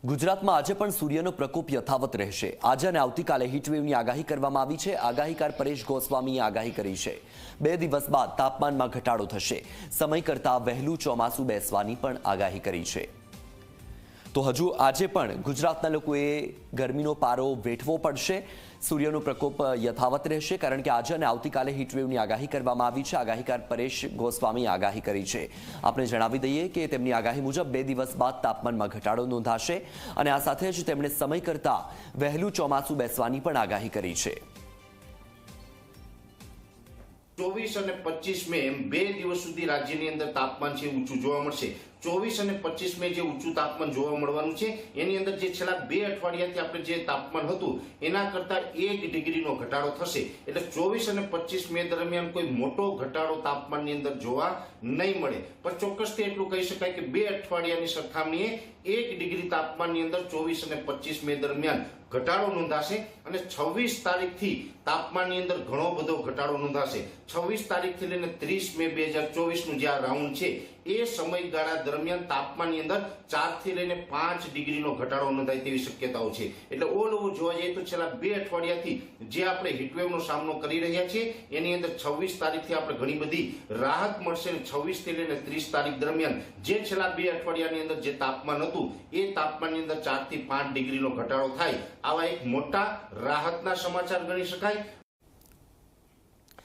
ગુજરાતમાં આજે પણ સૂર્યનો પ્રકોપ યથાવત રહેશે। આજે અને આવતીકાલે હીટવેવની આગાહી કરવામાં આવી છે। આગાહીકાર પરેશ ગોસ્વામીએ આગાહી કરી છે। 2 દિવસ બાદ તાપમાનમાં ઘટાડો થશે। સમય કરતાં વહેલું ચોમાસું બેસવાની પણ આગાહી કરી છે। તો હજુ આજે પણ ગુજરાતના લોકોએ ગરમીનો પારો વેઠવો પડશે। સૂર્યનો પ્રકોપ યથાવત રહેશે કારણ કે આજે અને આવતીકાલે હીટવેવની આગાહી કરવામાં આવી છે। આગાહીકાર પરેશ ગોસ્વામીએ આગાહી કરી છે। આપણે જણાવી દઈએ કે તેમની આગાહી મુજબ 2 દિવસ બાદ તાપમાનમાં ઘટાડો નોંધાશે અને આ સાથે જ તેમણે સમય કરતાં વહેલું ચોમાસું બેસવાની પણ આગાહી કરી છે। 24 અને 25 મે એમ 2 દિવસ સુધી રાજ્યની અંદર તાપમાન છે ઊંચું જોવા મળશે। 24 અને 25 મે જે ઊંચું તાપમાન જોવા મળવાનું છે એની અંદર જે છેલ્લા 2 અઠવાડિયાથી આપણે જે તાપમાન હતું એના કરતા 1 ડિગ્રીનો ઘટાડો થશે। એટલે 24 અને 25 મે દરમિયાન કોઈ મોટો ઘટાડો તાપમાનની અંદર જોવા નહીં મળે, પણ ચોક્કસથી એટલું કહી શકાય કે 2 અઠવાડિયાની સરખામણીએ 1 ડિગ્રી તાપમાનની અંદર 24 અને 25 મે દરમિયાન ઘટાડો નોંધાશે અને 26 તારીખથી તાપમાનની અંદર ઘણો બધો ઘટાડો નોંધાશે। 26 તારીખથી લઈને 30 મે 2024 નું જે આ રાઉન્ડ છે એ સમયગાળા દરમિયાન તાપમાનની અંદર 4 થી લઈને 5 ડિગ્રીનો ઘટાડો નોંધાય તેવી શક્યતાઓ છે। એટલે ઓલ ઓવર જોવા જઈએ તો છેલ્લા 2 અઠવાડિયાથી જે આપણે હીટવેવનો સામનો કરી રહ્યા છીએ એની અંદર 26 તારીખથી આપણે ઘણી બધી રાહત મળશે અને 26 થી લઈને 30 તારીખ દરમિયાન જે છેલ્લા 2 અઠવાડિયાની અંદર જે તાપમાન હતું એ તાપમાનની અંદર 4 થી 5 ડિગ્રીનો ઘટાડો થાય, આવા એક મોટા રાહતના સમાચાર ગણી શકાય।